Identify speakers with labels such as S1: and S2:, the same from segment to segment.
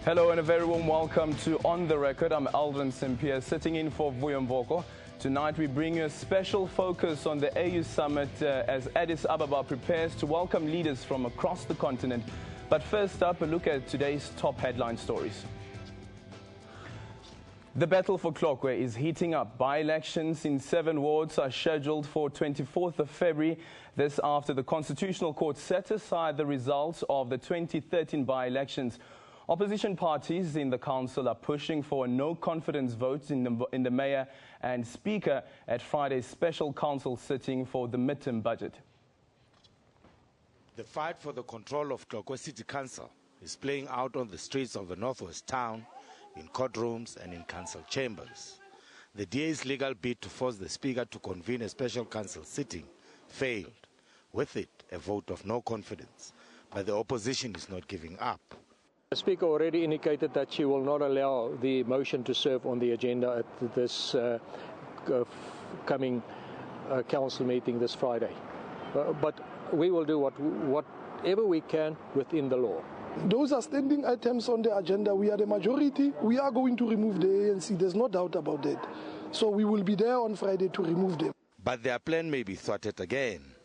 S1: Hello and a very warm welcome to On The Record. I'm Aldrin Simpier, sitting in for Vuyamvoko. Tonight we bring you a special focus on the AU Summit as Addis Ababa prepares to welcome leaders from across the continent. But first up, a look at today's top headline stories. The battle for Tlokwe is heating up. By-elections in 7 wards are scheduled for 24th of February. This after the Constitutional Court set aside the results of the 2013 by-elections. Opposition parties in the council are pushing for a no-confidence vote in the mayor and speaker at Friday's special council sitting for the midterm budget.
S2: The fight for the control of Tlokwe City Council is playing out on the streets of the northwest town, in courtrooms and in council chambers. The DA's legal bid to force the speaker to convene a special council sitting failed. With it, a vote of no confidence. But the opposition is not giving up.
S3: The Speaker already indicated that she will not allow the motion to serve on the agenda at this coming council meeting this Friday. But we will do whatever we can within the law.
S4: Those are standing items on the agenda. We are the majority. We are going to remove the ANC. There's no doubt about that. So we will be there on Friday to remove them.
S2: But their plan may be thwarted again.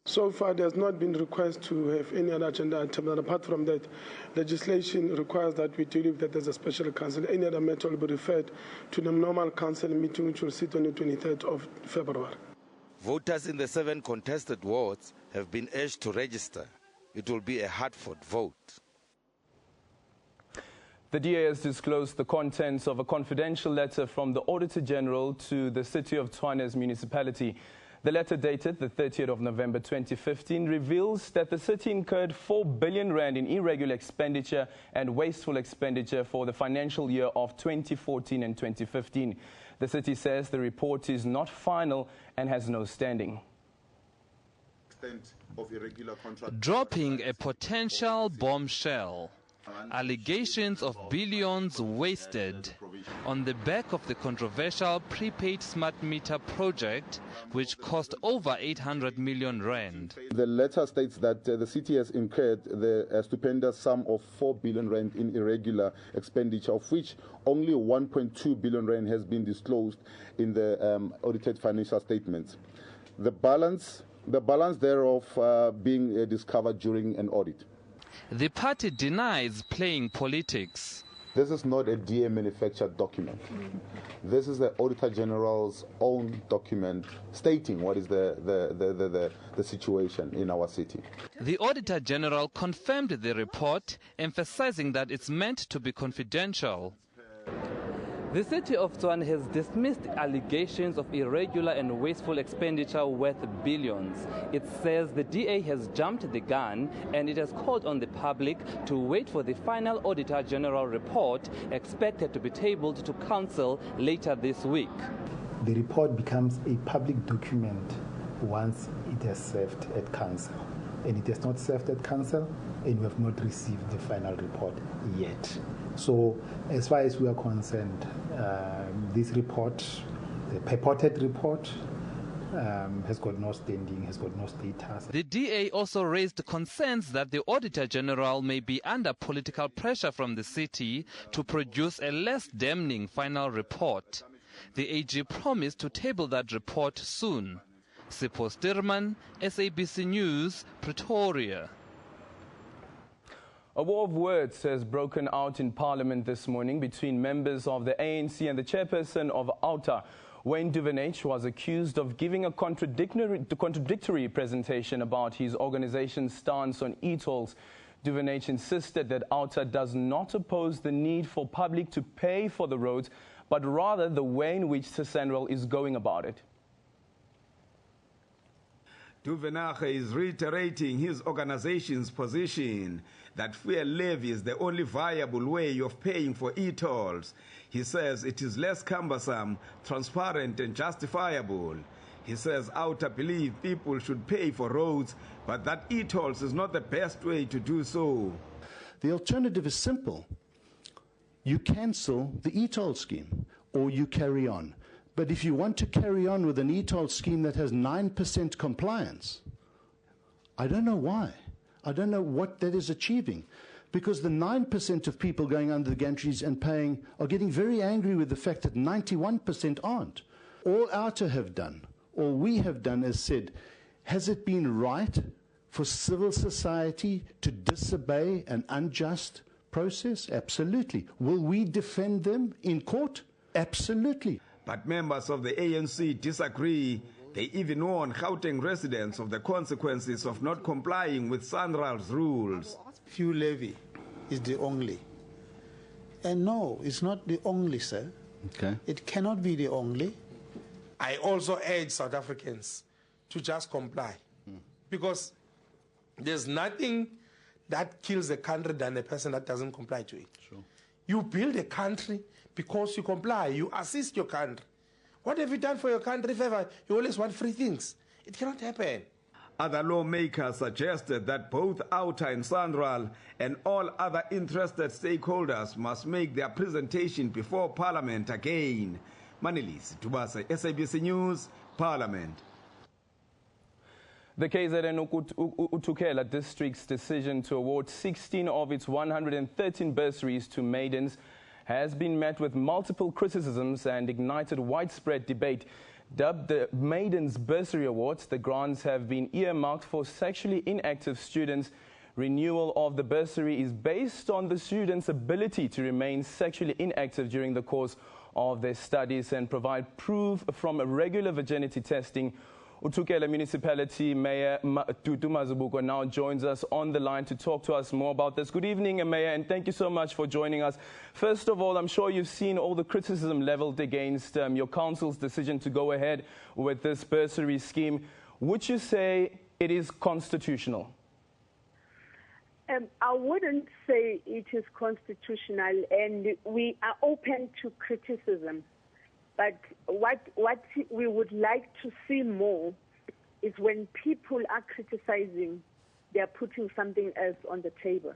S5: So far, there's not been request to have any other agenda item. And apart from that, legislation requires that we deal with that as a special council. Any other matter will be referred to the normal council meeting, which will sit on the 23rd of February.
S2: Voters in the 7 contested wards have been urged to register. It will be a hard-fought vote.
S1: The DA has disclosed the contents of a confidential letter from the Auditor General to the City of Tshwane's municipality. The letter, dated the 30th of November 2015, reveals that the city incurred 4 billion rand in irregular expenditure and wasteful expenditure for the financial year of 2014 and 2015. The city says the report is not final and has no standing.
S6: Dropping a potential bombshell. Allegations of billions wasted on the back of the controversial prepaid smart meter project, which cost over 800 million rand.
S7: The letter states that the city has incurred the stupendous sum of 4 billion rand in irregular expenditure, of which only 1.2 billion rand has been disclosed in the audited financial statements. The balance thereof being discovered during an audit.
S6: The party denies playing politics.
S7: This is not a DA manufactured document. This is the Auditor General's own document stating what is the situation in our city.
S6: The Auditor General confirmed the report, emphasizing that it's meant to be confidential. The city of Tshwane has dismissed allegations of irregular and wasteful expenditure worth billions. It says the DA has jumped the gun and it has called on the public to wait for the final Auditor General report, expected to be tabled to Council later this week.
S8: The report becomes a public document once it has served at Council. And it has not served at Council, and we have not received the final report yet. So as far as we are concerned, this report, the purported report, has got no standing, has got no status.
S6: The DA also raised concerns that the Auditor General may be under political pressure from the city to produce a less damning final report. The AG promised to table that report soon. Sipho Stirman, SABC News, Pretoria.
S1: A war of words has broken out in Parliament this morning between members of the ANC and the chairperson of OUTA. Wayne Duvenage was accused of giving a contradictory presentation about his organization's stance on e-tolls. Duvenage insisted that OUTA does not oppose the need for public to pay for the roads, but rather the way in which SANRAL is going about it.
S9: Duvenage is reiterating his organization's position that fuel levy is the only viable way of paying for e-tolls. He says it is less cumbersome, transparent and justifiable. He says OUTA believe people should pay for roads, but that e-tolls is not the best way to do so.
S10: The alternative is simple. You cancel the e-toll scheme or you carry on. But if you want to carry on with an e-toll scheme that has 9% compliance, I don't know why. I don't know what that is achieving. because the 9% of people going under the gantries and paying are getting very angry with the fact that 91% aren't. All OUTA have done, all we have done is said, has it been right for civil society to disobey an unjust process? Absolutely. Will we defend them in court? Absolutely.
S9: But members of the ANC disagree. They even warn Gauteng residents of the consequences of not complying with SANRAL's rules.
S11: Fuel levy is the only. And no, it's not the only, sir.
S10: Okay.
S11: It cannot be the only.
S12: I also urge South Africans to just comply. Because there's nothing that kills a country than a person that doesn't comply to it.
S10: Sure.
S12: You build a country because you comply. You assist your country. What have you done for your country if ever you always want free things? It cannot happen.
S9: Other lawmakers suggested that both OUTA and SANRAL and all other interested stakeholders must make their presentation before Parliament again. Manelisi Tubase, SABC News, Parliament.
S1: The KZN Utukela district's decision to award 16 of its 113 bursaries to maidens has been met with multiple criticisms and ignited widespread debate. Dubbed the Maidens Bursary Awards, the grants have been earmarked for sexually inactive students. Renewal of the bursary is based on the students' ability to remain sexually inactive during the course of their studies and provide proof from regular virginity testing. Utukela Municipality Mayor Tutu Mazibuko now joins us on the line to talk to us more about this. Good evening, Mayor, and thank you so much for joining us. First of all, I'm sure you've seen all the criticism leveled against your council's decision to go ahead with this bursary scheme. Would you say it is constitutional?
S13: I wouldn't say it is constitutional, and we are open to criticism. But what we would like to see more is when people are criticizing, they are putting something else on the table.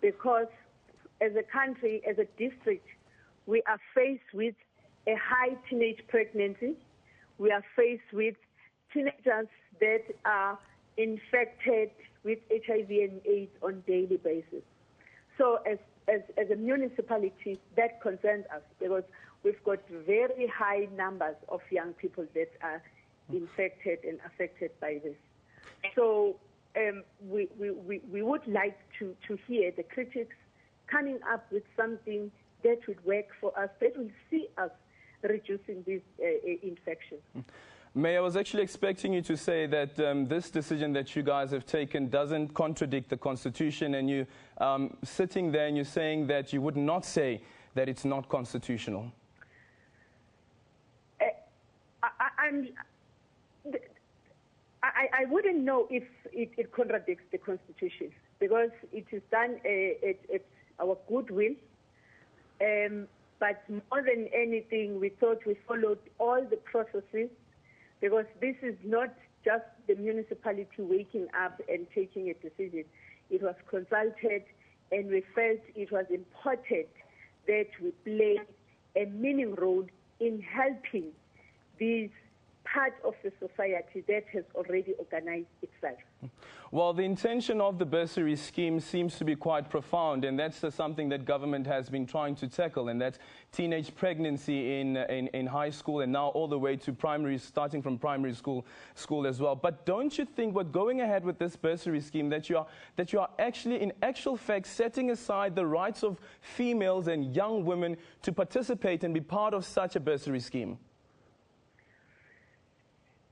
S13: Because as a country, as a district, we are faced with a high teenage pregnancy. We are faced with teenagers that are infected with HIV and AIDS on a daily basis. So as a municipality, that concerns us because we've got very high numbers of young people that are infected and affected by this. So we would like to hear the critics coming up with something that would work for us, that will see us reducing this infection.
S1: Mayor, I was actually expecting you to say that this decision that you guys have taken doesn't contradict the Constitution, and you sitting there and you're saying that you would not say that it's not constitutional.
S13: I wouldn't know if it contradicts the Constitution because it is done at our goodwill. But more than anything, we thought we followed all the processes because this is not just the municipality waking up and taking a decision. It was consulted, and we felt it was important that we play a meaningful role in helping these part of the society that has already organized itself.
S1: Well, the intention of the bursary scheme seems to be quite profound, and that's something that government has been trying to tackle, and that's teenage pregnancy in high school and now all the way to primary, starting from primary school as well. But don't you think what going ahead with this bursary scheme that you are actually in actual fact setting aside the rights of females and young women to participate and be part of such a bursary scheme?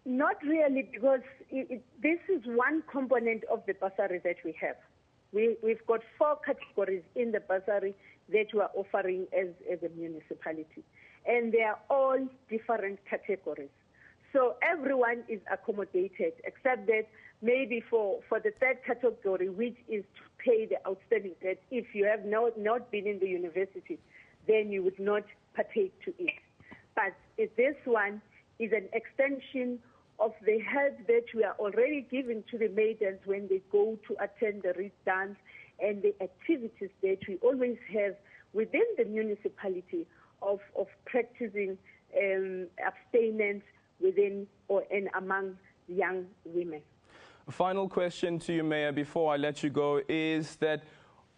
S13: Not really, because this is one component of the bursary that we have. We've got 4 categories in the bursary that we are offering as a municipality. And they are all different categories. So everyone is accommodated, except that maybe for the 3rd category, which is to pay the outstanding debt. If you have not been in the university, then you would not partake to it. But this one is an extension of the help that we are already giving to the maidens when they go to attend the reed dance and the activities that we always have within the municipality of practicing abstinence within and among young women.
S1: Final question to you, Mayor, before I let you go, is that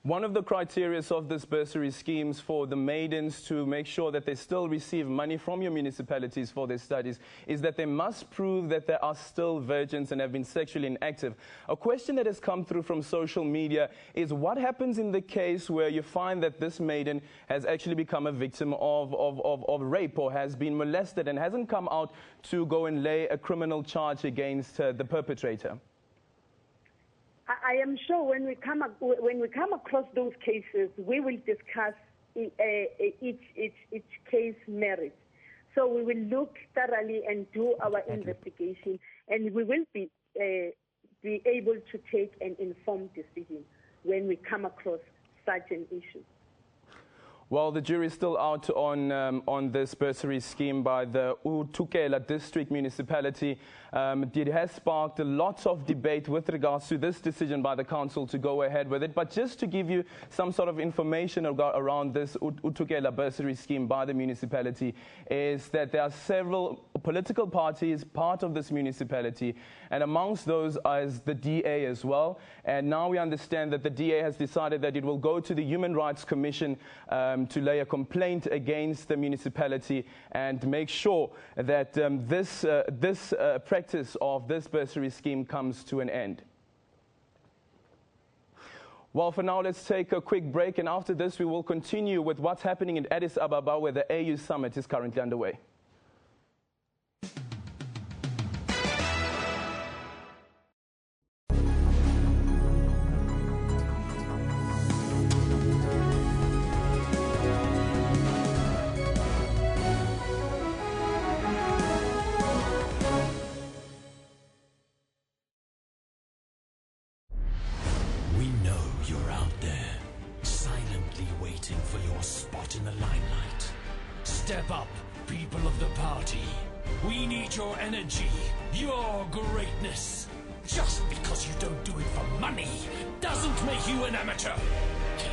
S1: One of the criteria of this bursary schemes for the maidens to make sure that they still receive money from your municipalities for their studies is that they must prove that they are still virgins and have been sexually inactive. A question that has come through from social media is what happens in the case where you find that this maiden has actually become a victim of rape or has been molested and hasn't come out to go and lay a criminal charge against the perpetrator?
S13: I am sure when we come across those cases, we will discuss each case merit. So we will look thoroughly and do our investigation, and we will be able to take an informed decision when we come across such an issue.
S1: Well, the jury is still out on this bursary scheme by the uThukela district municipality. It has sparked a lot of debate with regards to this decision by the council to go ahead with it. But just to give you some sort of information around this uThukela bursary scheme by the municipality is that there are several political parties part of this municipality, and amongst those is the DA as well. And now we understand that the DA has decided that it will go to the Human Rights Commission to lay a complaint against the municipality and make sure that this practice of this bursary scheme comes to an end. Well, for now, let's take a quick break, and after this, we will continue with what's happening in Addis Ababa, where the AU summit is currently underway.
S14: In the limelight. Step up, people of the party. We need your energy, your greatness. Just because you don't do it for money doesn't make you an amateur.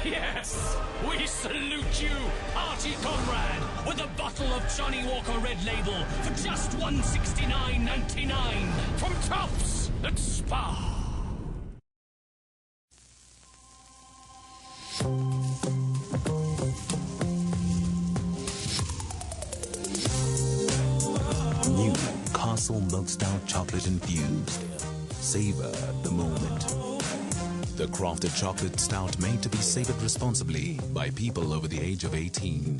S14: Yes, we salute you, party comrade, with a bottle of Johnny Walker Red Label for just $169.99 from Tops at Spa.
S15: New Castle Milk Stout Chocolate Infused. Savor the moment. The crafted chocolate stout made to be savored responsibly by people over the age of 18.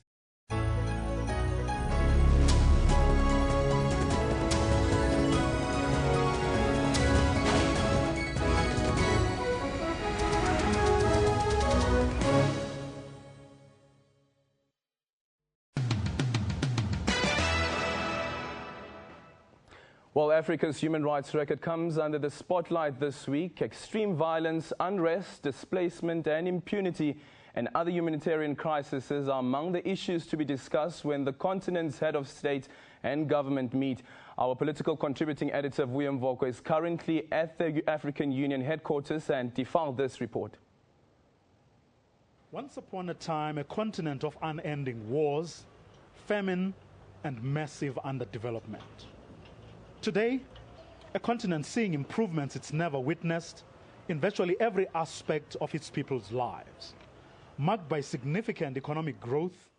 S1: Well, Africa's human rights record comes under the spotlight this week. Extreme violence, unrest, displacement and impunity and other humanitarian crises are among the issues to be discussed when the continent's head of state and government meet. Our political contributing editor, Vuyo Mvoko, is currently at the African Union headquarters and defiled this report.
S16: Once upon a time, a continent of unending wars, famine and massive underdevelopment. Today, a continent seeing improvements it's never witnessed in virtually every aspect of its people's lives, marked by significant economic growth,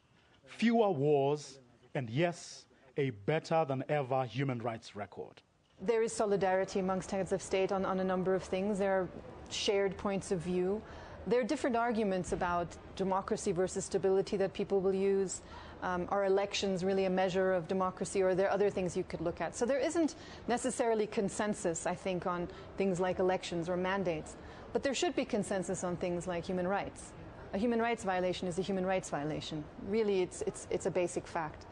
S16: fewer wars, and yes, a better than ever human rights record.
S17: There is solidarity amongst heads of state on a number of things. There are shared points of view. There are different arguments about democracy versus stability that people will use. Are elections really a measure of democracy, or are there other things you could look at? So there isn't necessarily consensus, I think, on things like elections or mandates, but there should be consensus on things like human rights. A human rights violation is a human rights violation. Really, it's a basic fact.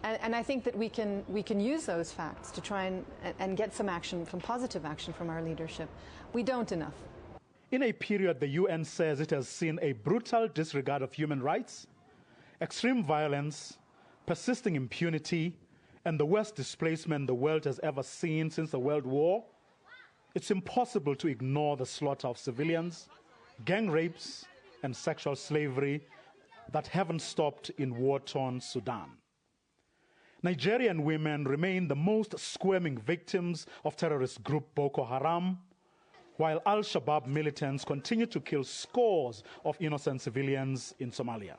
S17: And I think that we can use those facts to try and get some action, some positive action from our leadership. We don't enough.
S16: In a period the UN says it has seen a brutal disregard of human rights, extreme violence, persisting impunity, and the worst displacement the world has ever seen since the World War, it's impossible to ignore the slaughter of civilians, gang rapes, and sexual slavery that haven't stopped in war-torn Sudan. Nigerian women remain the most squirming victims of terrorist group Boko Haram, while Al-Shabaab militants continue to kill scores of innocent civilians in Somalia.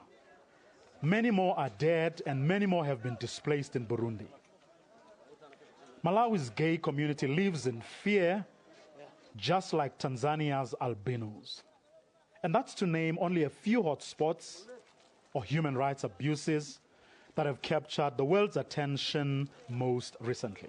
S16: Many more are dead and many more have been displaced in Burundi. Malawi's gay community lives in fear, just like Tanzania's albinos. And that's to name only a few hotspots or human rights abuses that have captured the world's attention most recently.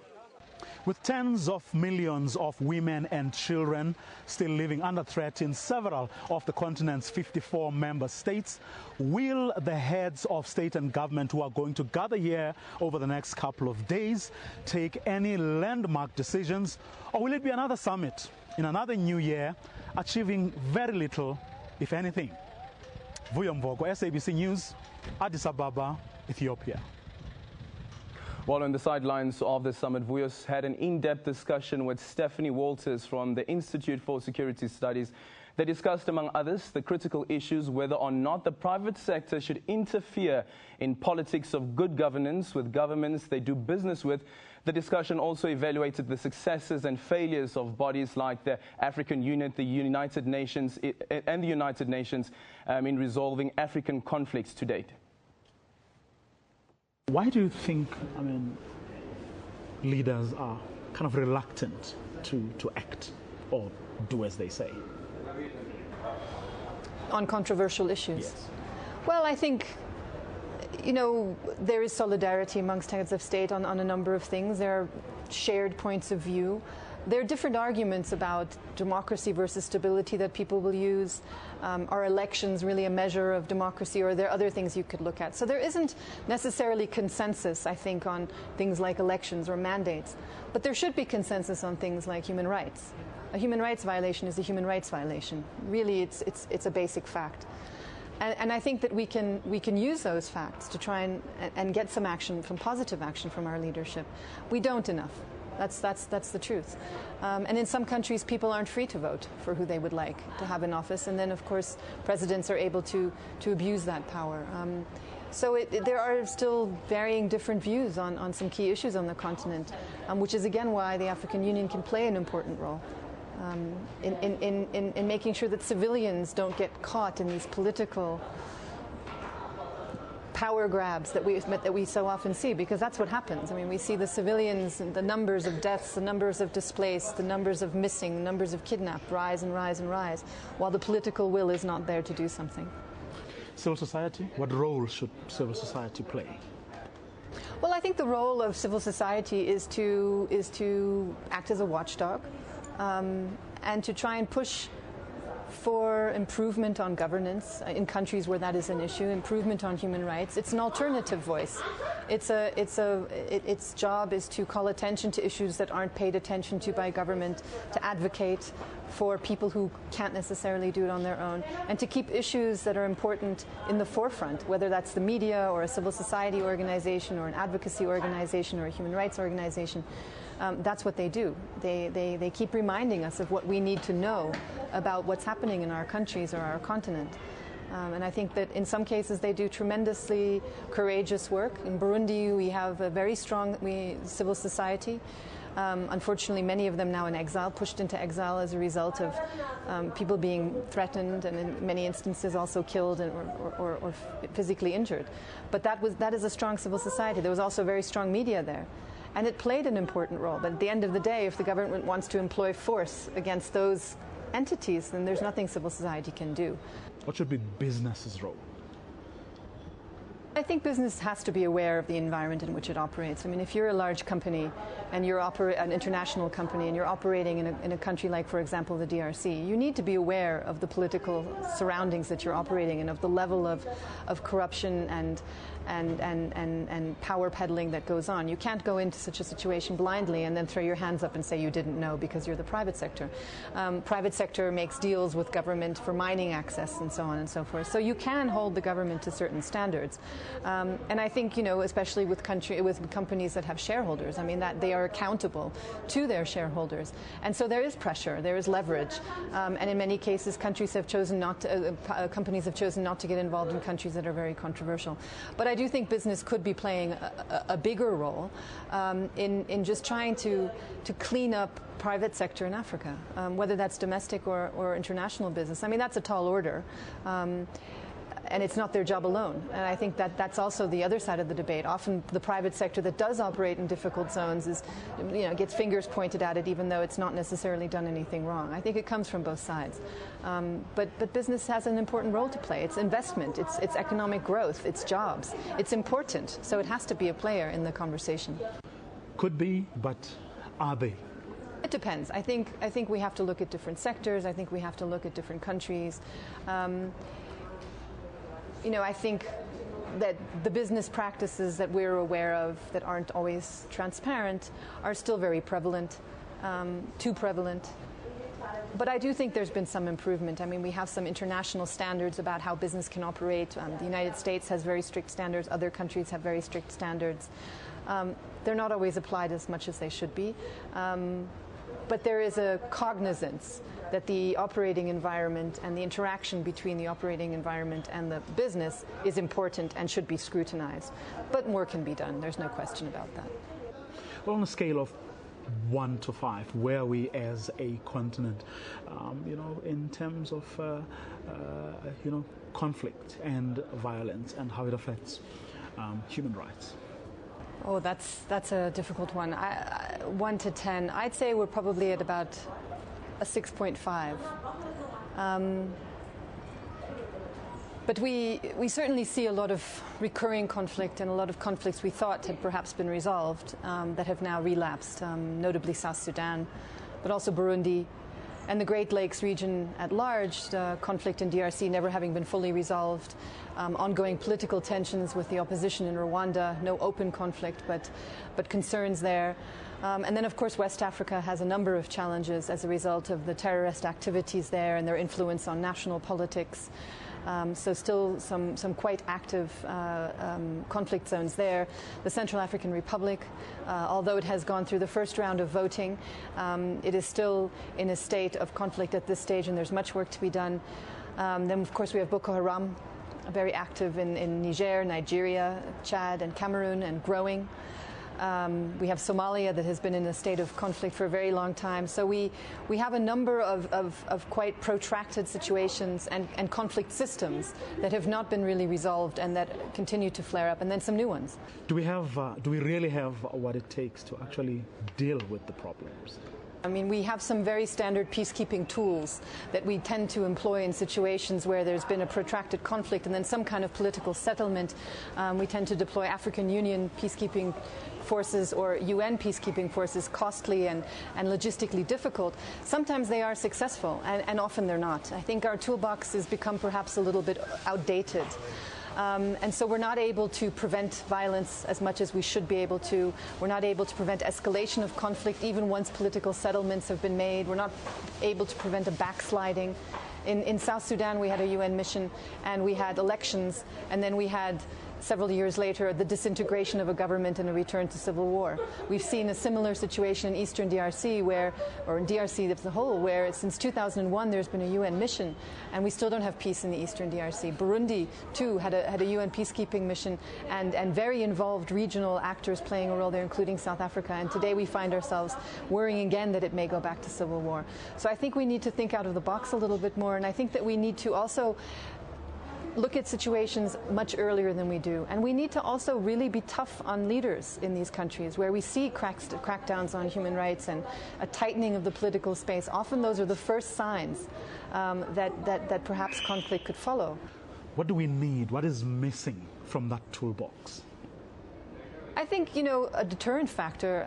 S16: With tens of millions of women and children still living under threat in several of the continent's 54 member states, will the heads of state and government who are going to gather here over the next couple of days take any landmark decisions, or will it be another summit in another new year achieving very little, if anything? Vuyo Mvogo, SABC News, Addis Ababa, Ethiopia.
S1: While on the sidelines of the summit, Vuyos had an in-depth discussion with Stephanie Walters from the Institute for Security Studies. They discussed, among others, the critical issues whether or not the private sector should interfere in politics of good governance with governments they do business with. The discussion also evaluated the successes and failures of bodies like the African Union, the United Nations, and the United Nations in resolving African conflicts to date.
S16: Why do you think, leaders are kind of reluctant to act or do as they say?
S17: On controversial issues?
S16: Yes.
S17: Well, I think, there is solidarity amongst heads of state on a number of things. There are shared points of view. There are different arguments about democracy versus stability that people will use. Are elections really a measure of democracy, or are there other things you could look at? So there isn't necessarily consensus, I think, on things like elections or mandates. But there should be consensus on things like human rights. A human rights violation is a human rights violation. Really, it's a basic fact. And I think that we can use those facts to try and get some action, positive action from our leadership. We don't enough. That's the truth. And in some countries, people aren't free to vote for who they would like to have in office. And then, of course, presidents are able to abuse that power. So there are still varying different views on some key issues on the continent, which is, again, why the African Union can play an important role in making sure that civilians don't get caught in these political power grabs that we so often see, because that's what happens. We see the civilians, the numbers of deaths, the numbers of displaced, the numbers of missing, the numbers of kidnapped rise and rise and rise, while the political will is not there to do something.
S16: Civil society, what role should civil society play?
S17: Well, I think the role of civil society is to act as a watchdog and to try and push for improvement on governance in countries where that is an issue, improvement on human rights. It's an alternative voice. Its job is to call attention to issues that aren't paid attention to by government, to advocate for people who can't necessarily do it on their own, and to keep issues that are important in the forefront, whether that's the media or a civil society organization or an advocacy organization or a human rights organization. That's what they do. They keep reminding us of what we need to know about what's happening in our countries or our continent. And I think that in some cases they do tremendously courageous work. In Burundi, we have a very strong civil society. Unfortunately, many of them now in exile, pushed into exile as a result of people being threatened and in many instances also killed or physically injured. But that is a strong civil society. There was also very strong media there. And it played an important role. But at the end of the day, if the government wants to employ force against those entities, then there's nothing civil society can do.
S16: What should be business's role?
S17: I think business has to be aware of the environment in which it operates. If you're a large company and you're an international company and you're operating in a country like, for example, the DRC, you need to be aware of the political surroundings that you're operating in, of the level of corruption and power peddling that goes on. You can't go into such a situation blindly and then throw your hands up and say you didn't know because you're the private sector. Private sector makes deals with government for mining access and so on and so forth. So you can hold the government to certain standards. And I think, especially with companies that have shareholders, I mean, that they are accountable to their shareholders. And so there is pressure, there is leverage. And in many cases, companies have chosen not to get involved in countries that are very controversial. But I do think business could be playing a bigger role in just trying to clean up private sector in Africa, whether that's domestic or international business. I mean, that's a tall order. And it's not their job alone. And I think that that's also the other side of the debate. Often the private sector that does operate in difficult zones gets fingers pointed at it, even though it's not necessarily done anything wrong. I think it comes from both sides. But business has an important role to play. It's investment, it's economic growth, it's jobs. It's important, so it has to be a player in the conversation.
S16: Could be, but are they?
S17: It depends. I think we have to look at different sectors. I think we have to look at different countries. I think that the business practices that we're aware of that aren't always transparent are still very prevalent, too prevalent. But I do think there's been some improvement. I mean, we have some international standards about how business can operate. The United States has very strict standards. Other countries have very strict standards. They're not always applied as much as they should be. But there is a cognizance that the operating environment and the interaction between the operating environment and the business is important and should be scrutinized. But more can be done. There's no question about that.
S16: Well, on a scale of 1 to 5, where are we as a continent, in terms of, conflict and violence and how it affects human rights?
S17: Oh, that's a difficult one. 1 to 10, I'd say we're probably at about a 6.5. But we certainly see a lot of recurring conflict and a lot of conflicts we thought had perhaps been resolved that have now relapsed, notably South Sudan, but also Burundi, and the Great Lakes region at large, the conflict in DRC never having been fully resolved, ongoing political tensions with the opposition in Rwanda, no open conflict, but concerns there. And then, of course, West Africa has a number of challenges as a result of the terrorist activities there and their influence on national politics. So still some quite active conflict zones there. The Central African Republic, although it has gone through the first round of voting, it is still in a state of conflict at this stage, and there's much work to be done. Then, of course, we have Boko Haram, very active in Niger, Nigeria, Chad, and Cameroon, and growing. We have Somalia that has been in a state of conflict for a very long time. So we have a number of quite protracted situations and conflict systems that have not been really resolved and that continue to flare up, and then some new ones.
S16: Do we really have what it takes to actually deal with the problems?
S17: I mean, we have some very standard peacekeeping tools that we tend to employ in situations where there's been a protracted conflict and then some kind of political settlement. We tend to deploy African Union peacekeeping forces or UN peacekeeping forces, costly and logistically difficult. Sometimes they are successful, and often they're not. I think our toolbox has become perhaps a little bit outdated. And so we're not able to prevent violence as much as we should be able to. We're not able to prevent escalation of conflict even once political settlements have been made. We're not able to prevent a backsliding. In South Sudan, we had a UN mission, and we had elections, and then we had several years later the disintegration of a government and a return to civil war. We've seen a similar situation in eastern DRC, or in DRC as a whole, where since 2001 there's been a UN mission, and we still don't have peace in the eastern DRC. Burundi, too, had a UN peacekeeping mission, and very involved regional actors playing a role there, including South Africa. And today we find ourselves worrying again that it may go back to civil war. So I think we need to think out of the box a little bit more, and I think that we need to also look at situations much earlier than we do. And we need to also really be tough on leaders in these countries where we see crackdowns on human rights and a tightening of the political space. Often those are the first signs that perhaps conflict could follow.
S16: What do we need? What is missing from that toolbox?
S17: I think, a deterrent factor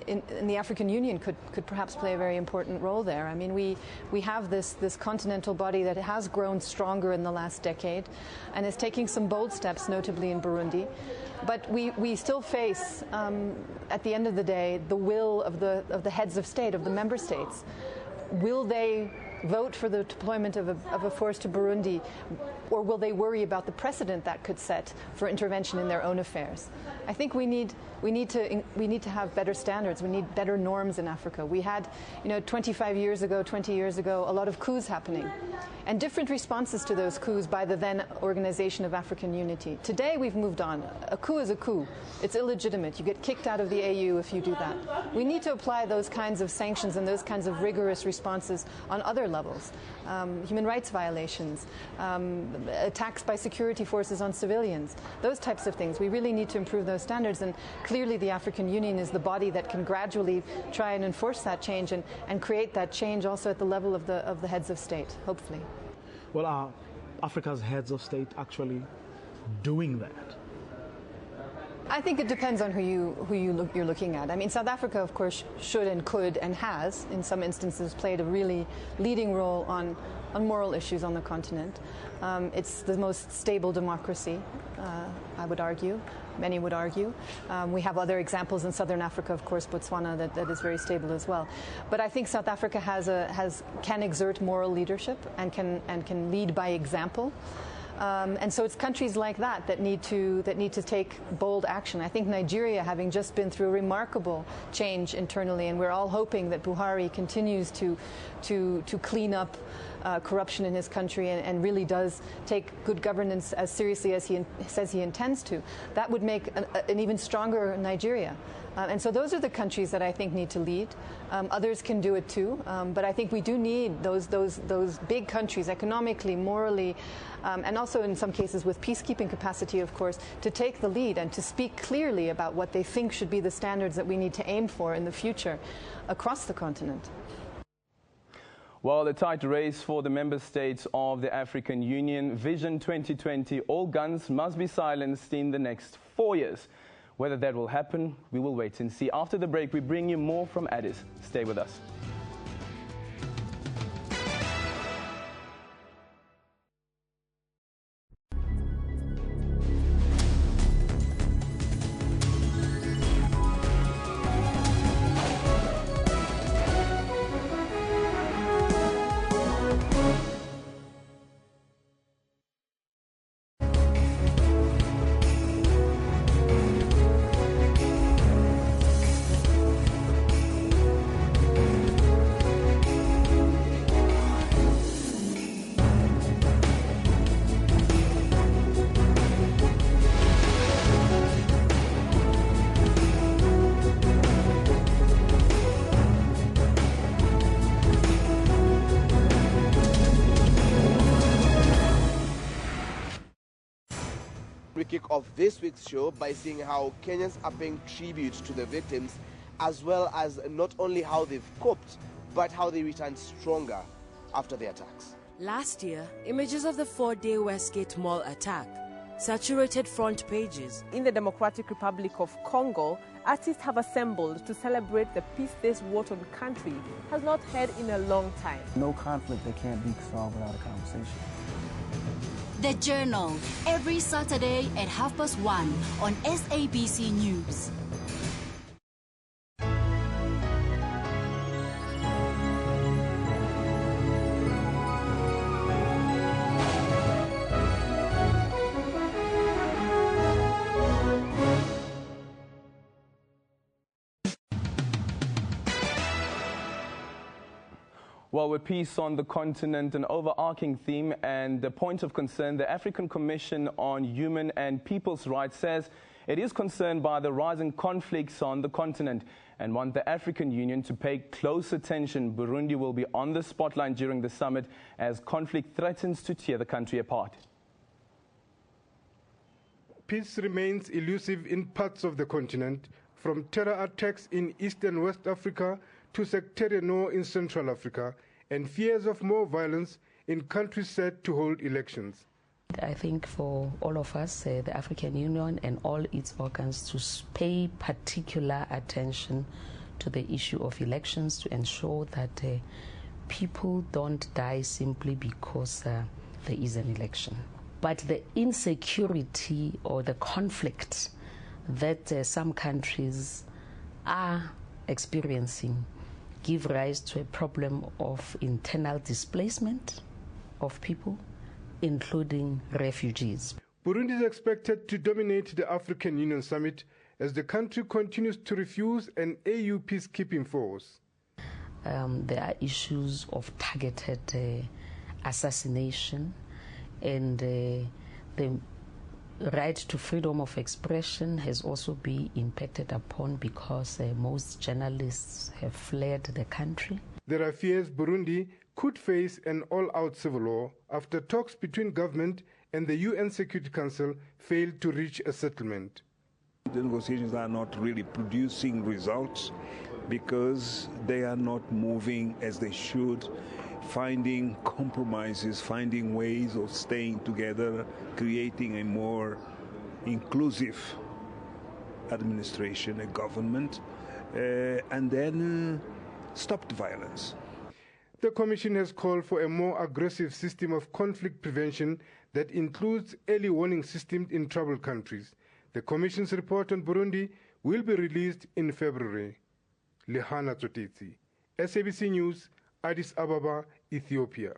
S17: in the African Union could perhaps play a very important role there. I mean, we have this continental body that has grown stronger in the last decade and is taking some bold steps, notably in Burundi. But we still face, at the end of the day, the will of the heads of state, of the member states. Will they vote for the deployment of a force to Burundi, or will they worry about the precedent that could set for intervention in their own affairs? I think we need to have better standards. We need better norms in Africa. We had, 25 years ago, 20 years ago, a lot of coups happening, and different responses to those coups by the then Organization of African Unity. Today we've moved on. A coup is a coup. It's illegitimate. You get kicked out of the AU if you do that. We need to apply those kinds of sanctions and those kinds of rigorous responses on other levels. Human rights violations, attacks by security forces on civilians, those types of things. We really need to improve those standards, and clearly the African Union is the body that can gradually try and enforce that change and create that change also at the level of the heads of state, hopefully.
S18: Well, are Africa's heads of state actually doing that?
S17: I think it depends on you're looking at. I mean, South Africa, of course, should and could and has, in some instances, played a really leading role on moral issues on the continent. It's the most stable democracy, I would argue. Many would argue. We have other examples in Southern Africa, of course, Botswana, that is very stable as well. But I think South Africa can exert moral leadership and can lead by example. And so it's countries like that need to take bold action. I think Nigeria, having just been through a remarkable change internally, and we're all hoping that Buhari continues to clean up corruption in his country and really does take good governance as seriously as he says he intends to, that would make an even stronger Nigeria. And so those are the countries that I think need to lead. Others can do it too, but I think we do need those big countries, economically, morally, and also in some cases with peacekeeping capacity, of course, to take the lead and to speak clearly about what they think should be the standards that we need to aim for in the future across the continent.
S1: Well, the tight race for the member states of the African Union, Vision 2020, all guns must be silenced in the next 4 years. Whether that will happen, we will wait and see. After the break, we bring you more from Addis. Stay with us.
S19: We kick off this week's show by seeing how Kenyans are paying tribute to the victims, as well as not only how they've coped, but how they returned stronger after the attacks.
S20: Last year, images of the 4-day Westgate Mall attack saturated front pages.
S21: In the Democratic Republic of Congo, artists have assembled to celebrate the peace this war-torn country has not had in a long time.
S22: No conflict that can't be solved without a conversation.
S23: The Journal, every Saturday at 1:30 on SABC News.
S1: Well, with peace on the continent, an overarching theme and the point of concern, the African Commission on Human and People's Rights says it is concerned by the rising conflicts on the continent and want the African Union to pay close attention. Burundi will be on the spotlight during the summit as conflict threatens to tear the country apart.
S24: Peace remains elusive in parts of the continent, from terror attacks in East and West Africa to sectarian war in Central Africa, and fears of more violence in countries set to hold elections.
S25: I think for all of us, the African Union and all its organs, to pay particular attention to the issue of elections, to ensure that people don't die simply because there is an election. But the insecurity or the conflict that some countries are experiencing give rise to a problem of internal displacement of people, including refugees.
S24: Burundi is expected to dominate the African Union summit as the country continues to refuse an AU peacekeeping force.
S25: There are issues of targeted assassination, and the right to freedom of expression has also been impacted upon because most journalists have fled the country.
S24: There are fears Burundi could face an all-out civil war after talks between government and the UN Security Council failed to reach a settlement.
S2: The negotiations are not really producing results because they are not moving as they should, finding compromises, finding ways of staying together, creating a more inclusive administration, a government, and then stop the violence.
S24: The Commission has called for a more aggressive system of conflict prevention that includes early warning systems in troubled countries. The Commission's report on Burundi will be released in February. Lehana Tsotitsi, SABC News, Addis Ababa, Ethiopia.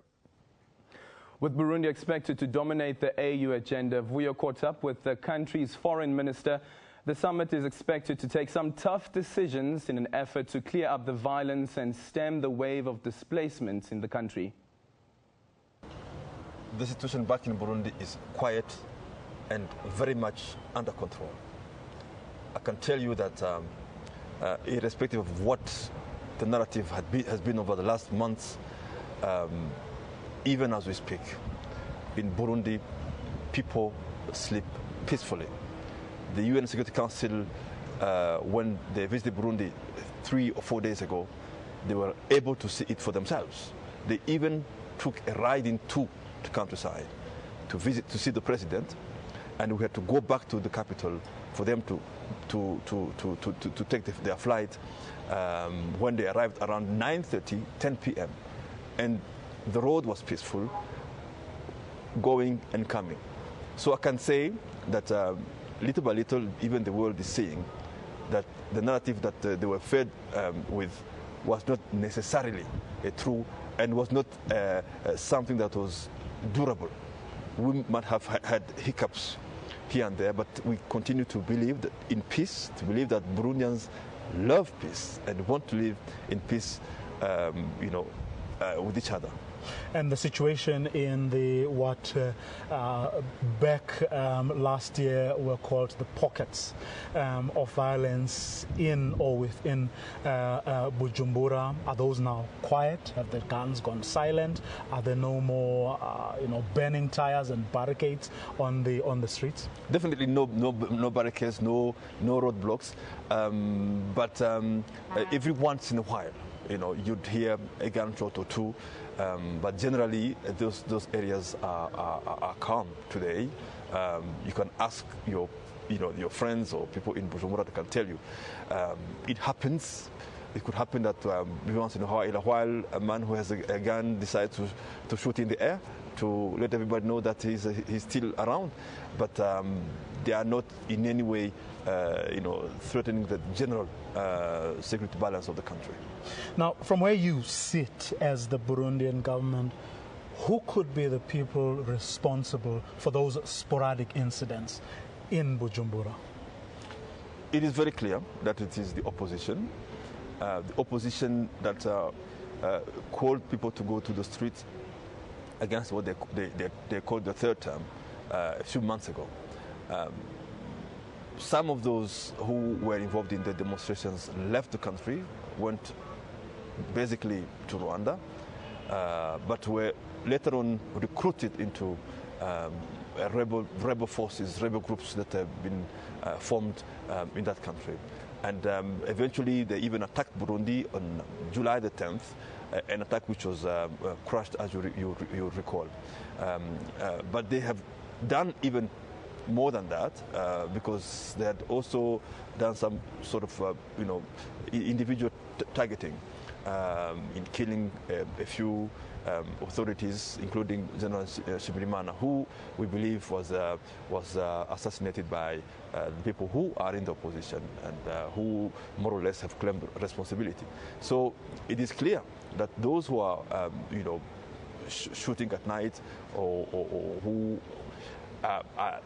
S1: With Burundi expected to dominate the AU agenda, Vuyo caught up with the country's foreign minister. The summit is expected to take some tough decisions in an effort to clear up the violence and stem the wave of displacement in the country.
S3: The situation back in Burundi is quiet and very much under control. I can tell you that irrespective of what the narrative has been over the last months, even as we speak, in Burundi, people sleep peacefully. The UN Security Council, when they visited Burundi 3 or 4 days ago, they were able to see it for themselves. They even took a ride into the countryside to visit, to see the president, and we had to go back to the capital for them to take their flight when they arrived around 9:30, 10 p.m. And the road was peaceful, going and coming. So I can say that little by little, even the world is seeing that the narrative that they were fed with was not necessarily true and was not something that was durable. We might have had hiccups here and there, but we continue to believe that in peace, to believe that Burundians love peace and want to live in peace, with each other.
S16: And the situation in the back last year were called the pockets of violence in or within Bujumbura. Are those now quiet? Have the guns gone silent? Are there no more burning tires and barricades on the streets?
S3: Definitely no barricades, no roadblocks. But every once in a while, you'd hear a gunshot or two. But generally, those areas are calm today. You can ask your friends or people in Bujumbura that can tell you. It happens. It could happen that once in a while, a man who has a gun decides to shoot in the air to let everybody know that he's still around. But they are not in any way, threatening the general security balance of the country.
S16: Now, from where you sit as the Burundian government, who could be the people responsible for those sporadic incidents in Bujumbura?
S3: It is very clear that it is the opposition. The opposition that called people to go to the streets against what they called the third term a few months ago. Some of those who were involved in the demonstrations left the country, went basically to Rwanda, but were later on recruited into rebel forces, rebel groups that have been formed in that country. And eventually they even attacked Burundi on July the 10th, an attack which was crushed, as you recall. But they have done even more than that, because they had also done some sort of individual targeting. in killing a few authorities, including General Shibirimana, who we believe was assassinated by people who are in the opposition and who more or less have claimed responsibility. So it is clear that those who are, shooting at night or who are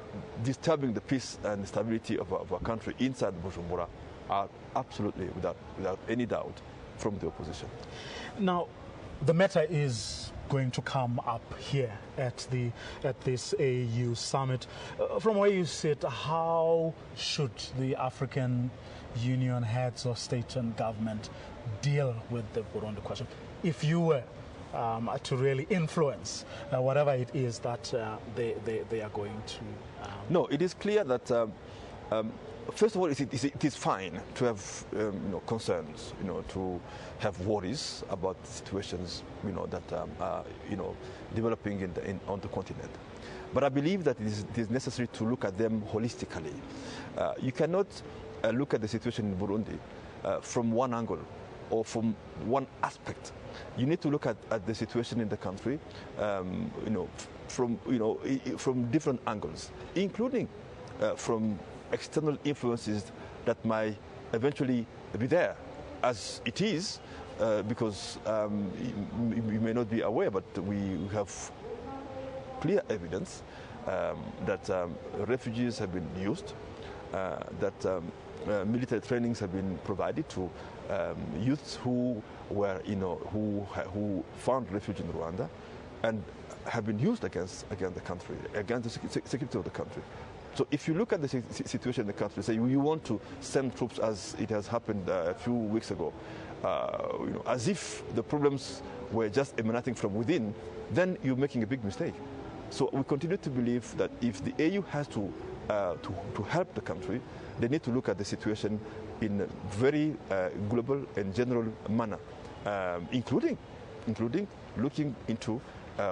S3: disturbing the peace and stability of our country inside Bujumbura are absolutely, without any doubt, from the opposition.
S16: Now, the matter is going to come up here at this AU summit. From where you sit, how should the African Union heads of state and government deal with the Burundi question, if you were to really influence whatever it is that they are going to?
S3: No, it is clear that first of all, it is fine to have concerns, to have worries about situations, that are developing on the continent. But I believe that it is necessary to look at them holistically. You cannot look at the situation in Burundi from one angle or from one aspect. You need to look at the situation in the country, from different angles, including from external influences that might eventually be there, as it is, because you may not be aware, but we have clear evidence that refugees have been used, that military trainings have been provided to youths who were, who found refuge in Rwanda, and have been used against the country, against the security of the country. So if you look at the situation in the country, say you want to send troops as it has happened a few weeks ago, as if the problems were just emanating from within, then you're making a big mistake. So we continue to believe that if the AU has to help the country, they need to look at the situation in a very global and general manner, including looking into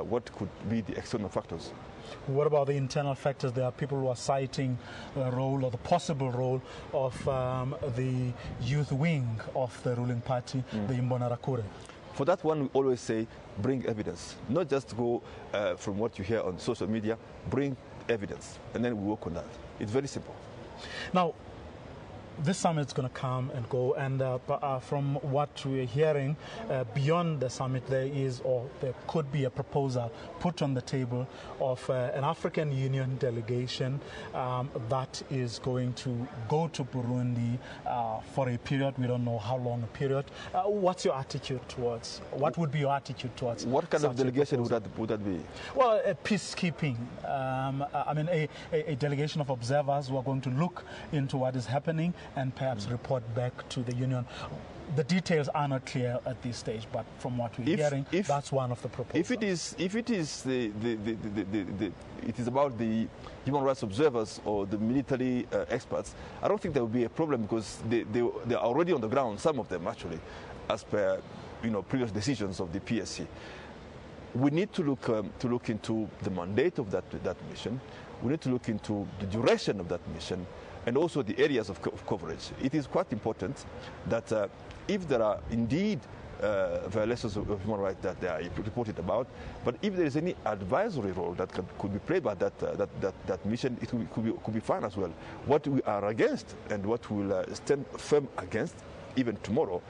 S3: what could be the external factors.
S16: What about the internal factors? There are people who are citing the role or the possible role of the youth wing of the ruling party, the Imbonerakure.
S3: For that one, we always say, bring evidence. Not just go from what you hear on social media, bring evidence, and then we work on that. It's very simple.
S16: Now, this summit is going to come and go, and from what we're hearing, beyond the summit, there could be a proposal put on the table of an African Union delegation that is going to go to Burundi for a period. We don't know how long a period. What's your attitude towards? What would be your attitude towards?
S3: What kind of delegation would that be?
S16: Well, a peacekeeping. I mean, a delegation of observers who are going to look into what is happening and perhaps report back to the union. The details are not clear at this stage, but from what we're hearing, that's one of the proposals.
S3: If it is about the human rights observers or the military experts, I don't think there will be a problem, because they are already on the ground. Some of them actually, as per previous decisions of the PSC. We need to look into the mandate of that mission. We need to look into the duration of that mission, and also the areas of coverage. It is quite important that if there are indeed violations of human rights that they are reported about, but if there is any advisory role that could be played by that mission, it could be fine as well. What we are against, and what we will stand firm against even tomorrow,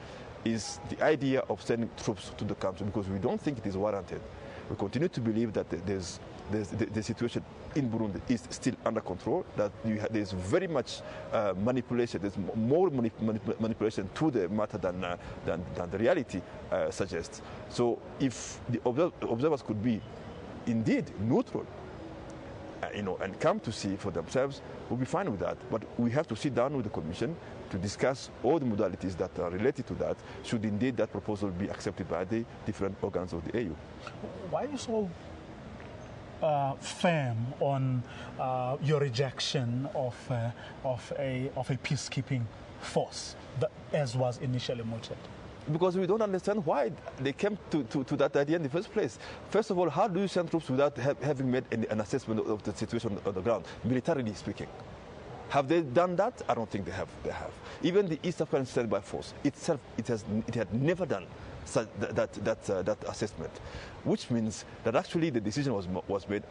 S3: is the idea of sending troops to the country, because we don't think it is warranted. We continue to believe that the situation in Burundi is still under control, that there's very much manipulation, there's more manipulation to the matter than the reality suggests. So if the observers could be indeed neutral, and come to see for themselves, we'll be fine with that. But we have to sit down with the Commission to discuss all the modalities that are related to that, should indeed that proposal be accepted by the different organs of the AU.
S16: Why are you so firm on your rejection of a peacekeeping force, as was initially mooted?
S3: Because we don't understand why they came to that idea in the first place. First of all, how do you send troops without having made an assessment of the situation on the ground, militarily speaking? Have they done that? I don't think they have. Even the East African Standby Force itself, it had never done that assessment, which means that actually the decision was made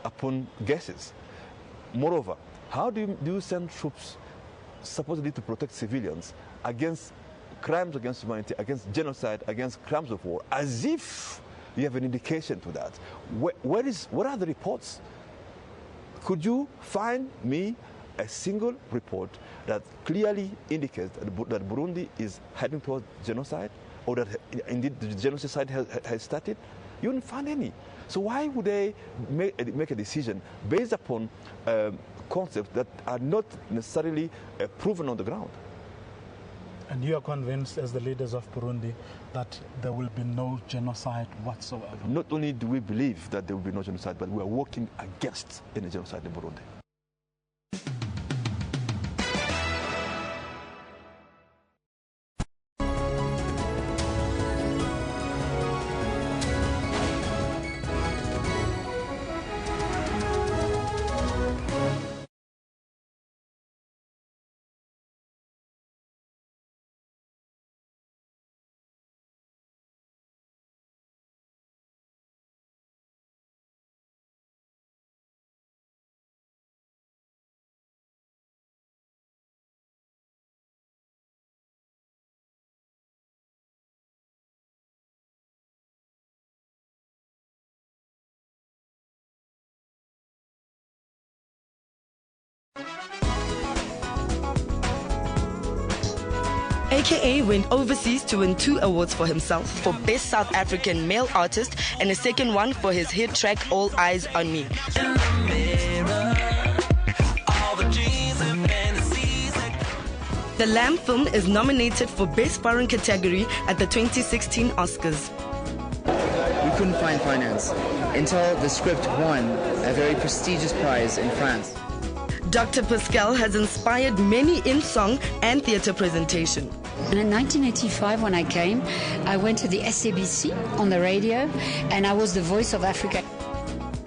S3: upon guesses. Moreover, how do you send troops supposedly to protect civilians against crimes against humanity, against genocide, against crimes of war, as if you have an indication to that? What are the reports? Could you find me a single report that clearly indicates that Burundi is heading towards genocide, or that indeed the genocide has started? You wouldn't find any. So why would they make a decision based upon concepts that are not necessarily proven on the ground?
S16: And you are convinced, as the leaders of Burundi, that there will be no genocide whatsoever?
S3: Not only do we believe that there will be no genocide, but we are working against any genocide in Burundi.
S4: AKA went overseas to win 2 awards for himself for Best South African Male Artist and a second one for his hit track All Eyes on Me. The Lamb film is nominated for Best Foreign category at the 2016 Oscars.
S5: We couldn't find finance until the script won a very prestigious prize in France.
S4: Dr. Pascal has inspired many in song and theatre presentation.
S6: And in 1985, when I came, I went to the SABC on the radio, and I was the voice of Africa.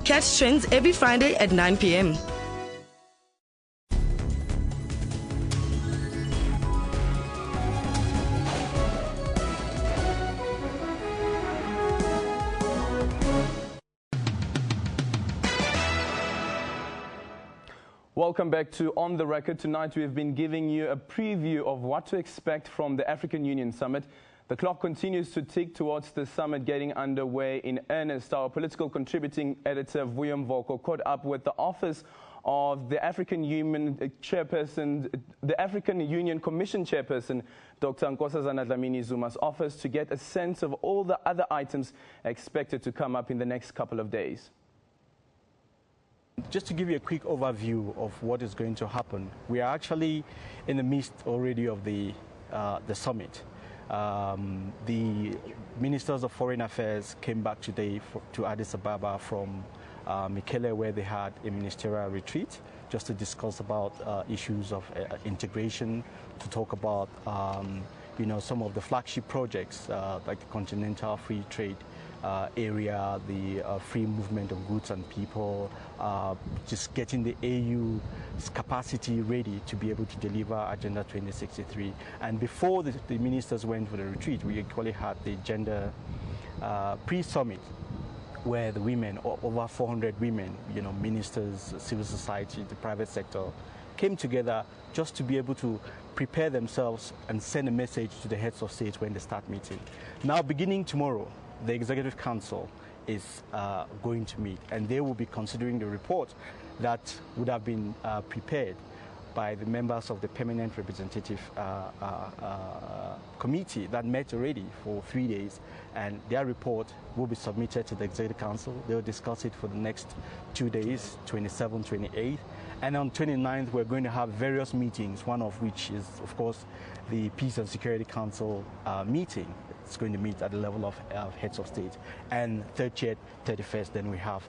S4: Catch Trends every Friday at 9 p.m.
S1: Welcome back to On the Record. Tonight we have been giving you a preview of what to expect from the African Union Summit. The clock continues to tick towards the summit getting underway in earnest. Our political contributing editor Vuyo Mvoko caught up with the office of the African Union Chairperson, the African Union Commission Chairperson, Dr. Nkosazana Dlamini Zuma's office to get a sense of all the other items expected to come up in the next couple of days.
S18: Just to give you a quick overview of what is going to happen, we are actually in the midst already of the summit. The ministers of foreign affairs came back today to Addis Ababa from Mekelle, where they had a ministerial retreat, just to discuss about issues of integration, to talk about some of the flagship projects like the Continental Free Trade area, the free movement of goods and people, just getting the AU's capacity ready to be able to deliver Agenda 2063. And before the ministers went for the retreat, we equally had the gender pre-summit, where the women, over 400 women, ministers, civil society, the private sector, came together just to be able to prepare themselves and send a message to the heads of state when they start meeting. Now, beginning tomorrow, the Executive Council is going to meet, and they will be considering the report that would have been prepared by the members of the Permanent Representative Committee that met already for 3 days, and their report will be submitted to the Executive Council. They'll discuss it for the next 2 days, 27, 28, and on 29th we're going to have various meetings, one of which is, of course, the Peace and Security Council meeting. It's going to meet at the level of heads of state. And 30th, 31st, then we have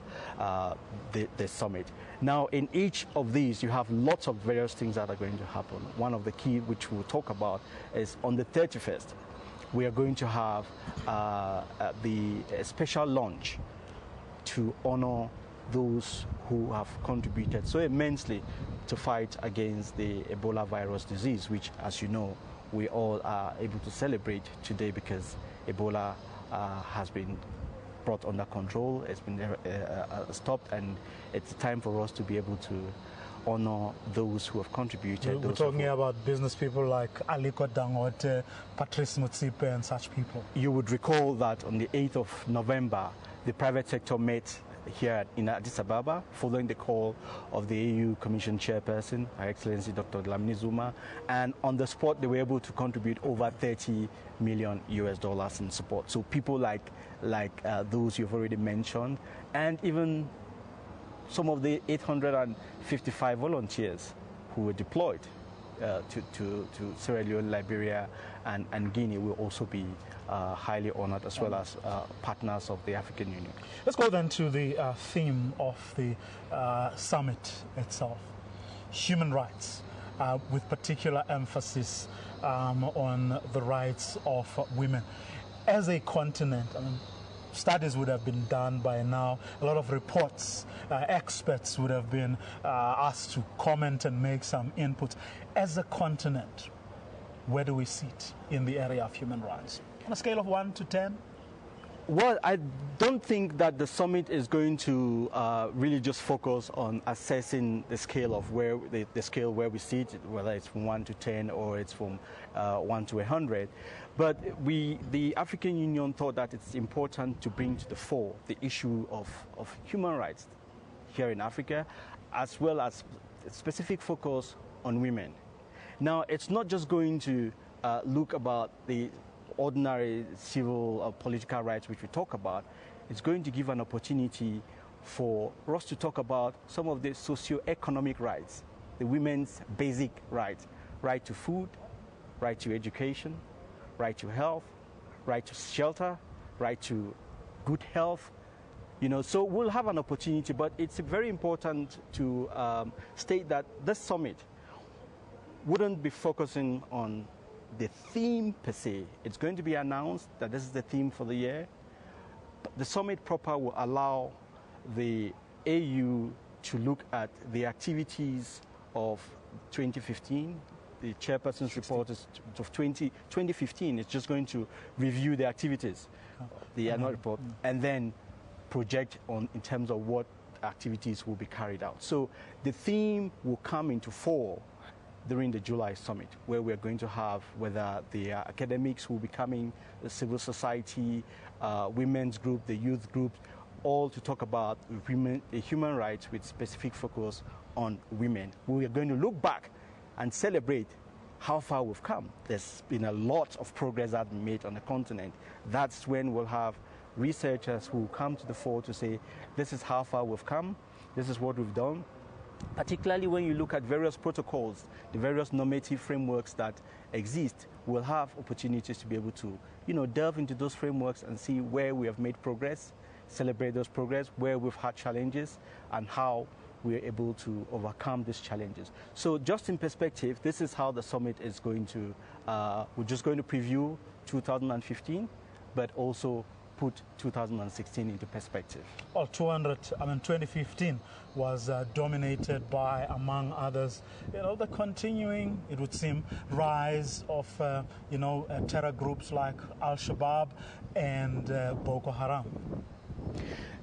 S18: the summit. Now, in each of these, you have lots of various things that are going to happen. One of the key, which we'll talk about, is on the 31st, we are going to have the special launch to honor those who have contributed so immensely to fight against the Ebola virus disease, which, as you know, we all are able to celebrate today because Ebola has been brought under control, it's been stopped, and it's time for us to be able to honor those who have contributed.
S16: We're talking about business people like Aliko Dangote, Patrice Motsepe, and such people.
S18: You would recall that on the 8th of November, the private sector met here in Addis Ababa following the call of the AU Commission Chairperson, Her Excellency Dr. Dlamini Zuma, and on the spot they were able to contribute over $30 million in support. So people like those you've already mentioned, and even some of the 855 volunteers who were deployed to Sierra Leone, Liberia, and Guinea will also be highly honored, as well as partners of the African Union.
S16: Let's go then to the theme of the summit itself, human rights, with particular emphasis on the rights of women. As a continent, studies would have been done by now, a lot of reports, experts would have been asked to comment and make some input. As a continent, where do we sit in the area of human rights? On a scale of 1 to 10?
S18: Well, I don't think that the summit is going to really just focus on assessing the scale of where the scale where we sit, whether it's from 1 to 10 or it's from 1 to 100. But the African Union thought that it's important to bring to the fore the issue of human rights here in Africa, as well as a specific focus on women. Now, it's not just going to look about the ordinary civil or political rights which we talk about. It's going to give an opportunity for us to talk about some of the socio-economic rights, the women's basic rights, right to food, right to education, right to health, right to shelter, right to good health. So we'll have an opportunity, but it's very important to state that this summit wouldn't be focusing on the theme per se. It's going to be announced that this is the theme for the year. The summit proper will allow the AU to look at the activities of 2015. The chairperson's report is of 2015. It's just going to review the activities, the annual report, and then project on in terms of what activities will be carried out. So the theme will come into fore during the July summit, where we're going to have whether the academics will be coming, the civil society, women's group, the youth group, all to talk about human rights with specific focus on women. We are going to look back and celebrate how far we've come. There's been a lot of progress that's been made on the continent. That's when we'll have researchers who come to the fore to say, this is how far we've come, this is what we've done. Particularly when you look at various protocols, the various normative frameworks that exist, we'll have opportunities to be able to, delve into those frameworks and see where we have made progress, celebrate those progress, where we've had challenges, and how we're able to overcome these challenges. So just in perspective, this is how the summit is going to, we're just going to preview 2015, but also put 2016 into perspective.
S16: Well, 2015 was dominated by, among others, the continuing, it would seem, rise of, terror groups like Al-Shabaab and Boko Haram.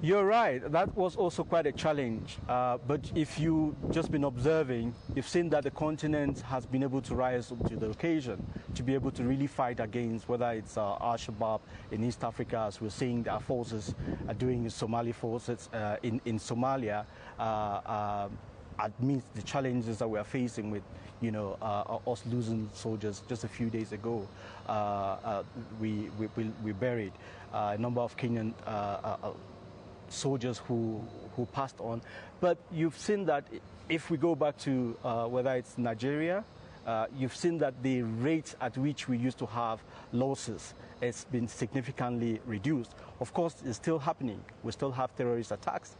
S18: You're right. That was also quite a challenge. But if you've just been observing, you've seen that the continent has been able to rise to the occasion to be able to really fight against, whether it's Al-Shabaab in East Africa, as we're seeing our forces are doing, Somali forces in Somalia, amidst the challenges that we are facing with, us losing soldiers just a few days ago. We buried a number of Kenyan soldiers who passed on. But you've seen that if we go back to whether it's Nigeria, you've seen that the rate at which we used to have losses has been significantly reduced. Of course, it's still happening. We still have terrorist attacks.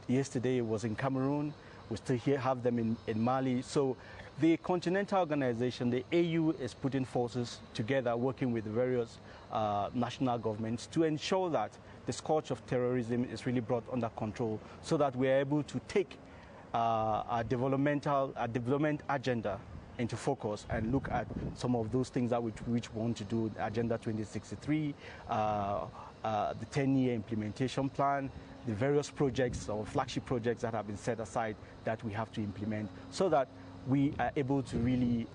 S18: Yesterday it was in Cameroon. We still have them in Mali. So the continental organization, the AU, is putting forces together, working with the various national governments to ensure that the scourge of terrorism is really brought under control, so that we're able to take our development agenda into focus and look at some of those things that which we want to do, Agenda 2063, the 10-year implementation plan, the various projects or flagship projects that have been set aside that we have to implement, so that we are able to really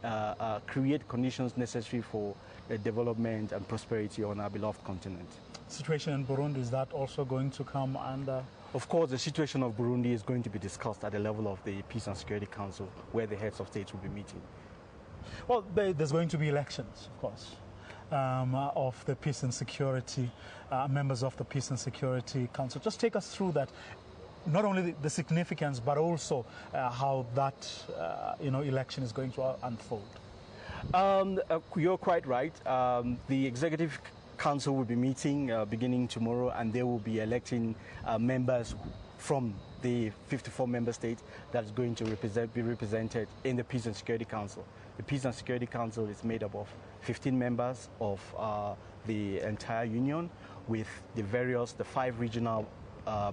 S18: create conditions necessary for the development and prosperity on our beloved continent.
S16: Situation in Burundi, is that also going to come under?
S18: Of course, the situation of Burundi is going to be discussed at the level of the Peace and Security Council, where the heads of states will be meeting.
S16: Well, there's going to be elections, of course, of the Peace and Security, members of the Peace and Security Council. Just take us through that, not only the significance, but also how that election is going to unfold.
S18: You're quite right. The Executive Council will be meeting beginning tomorrow, and they will be electing members from the 54 member states that's going to be represented in the Peace and Security Council. The Peace and Security Council is made up of 15 members of the entire union, with the 5 regional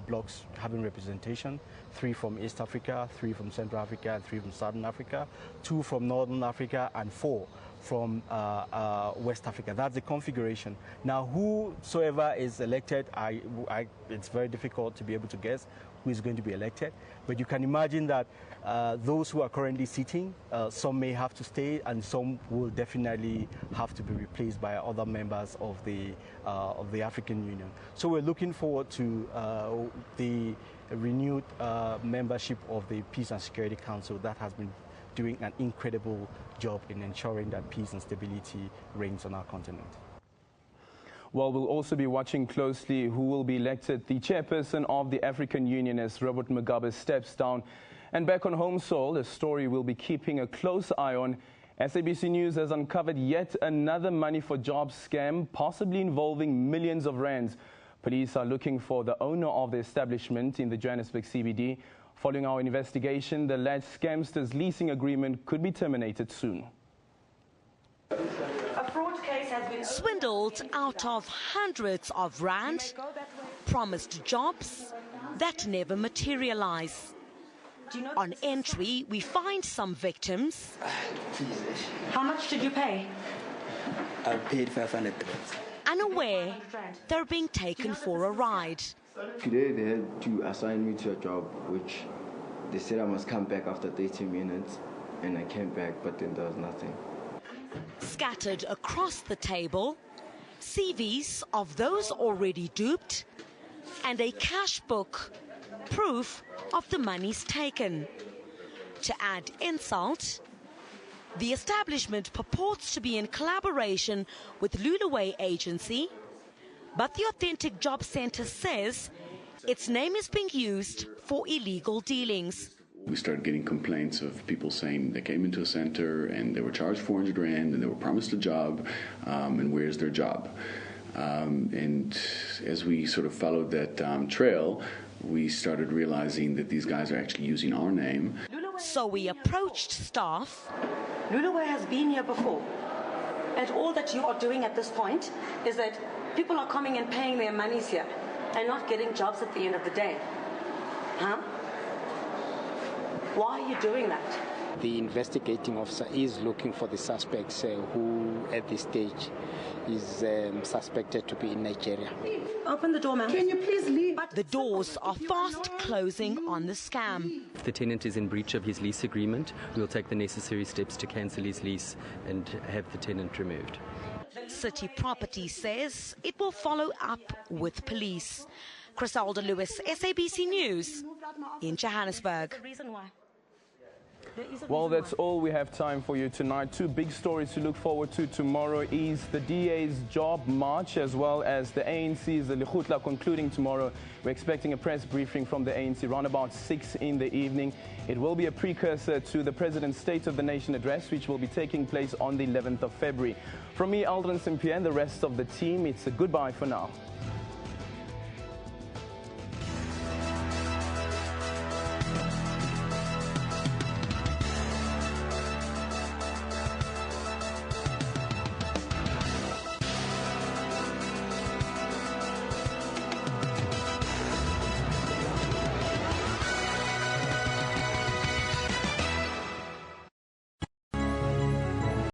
S18: blocks having representation, 3 from East Africa, 3 from Central Africa, and 3 from Southern Africa, 2 from Northern Africa, and 4 from West Africa. That's the configuration. Now, whosoever is elected, it's very difficult to be able to guess who is going to be elected, but you can imagine that those who are currently sitting, some may have to stay, and some will definitely have to be replaced by other members of the African Union. So we're looking forward to the renewed membership of the Peace and Security Council that has been doing an incredible job in ensuring that peace and stability reigns on our continent.
S1: Well, we'll also be watching closely who will be elected the chairperson of the African Union as Robert Mugabe steps down. And back on home soil, a story we'll be keeping a close eye on. SABC News has uncovered yet another money for jobs scam, possibly involving millions of rands. Police are looking for the owner of the establishment in the Johannesburg CBD. Following our investigation, the alleged scamster's leasing agreement could be terminated soon.
S7: A fraud case has been swindled out of hundreds of rand, promised jobs that never materialize. On entry, we find some victims.
S8: How much did you pay?
S10: I paid 500.
S7: Unaware they're being taken for a ride.
S10: Today they had to assign me to a job, which they said I must come back after 30 minutes, and I came back, but then there was nothing.
S7: Scattered across the table, CVs of those already duped, and a cash book, proof of the monies taken. To add insult, the establishment purports to be in collaboration with Lulaway Agency, but the Authentic Job Centre says its name is being used for illegal dealings.
S11: We started getting complaints of people saying they came into a center and they were charged 400 rand and they were promised a job, and where's their job? And as we sort of followed that trail, we started realizing that these guys are actually using our name.
S7: So we approached staff.
S8: Lulaway has been here before, and all that you are doing at this point is that people are coming and paying their monies here and not getting jobs at the end of the day. Huh? Why are you doing that?
S12: The investigating officer is looking for the suspects who, at this stage, is suspected to be in Nigeria.
S8: Open the door, ma'am. Can you please leave?
S7: The doors are fast closing on the scam.
S26: If the tenant is in breach of his lease agreement, we'll take the necessary steps to cancel his lease and have the tenant removed.
S7: City Property says it will follow up with police. Criselda Lewis, SABC News in Johannesburg.
S1: Well, that's all we have time for you tonight. 2 big stories to look forward to tomorrow is the DA's job march, as well as the ANC's Lekgotla concluding tomorrow. We're expecting a press briefing from the ANC around about 6 in the evening. It will be a precursor to the President's State of the Nation address, which will be taking place on the 11th of February. From me, Aldrin Simpier, and the rest of the team, it's a goodbye for now.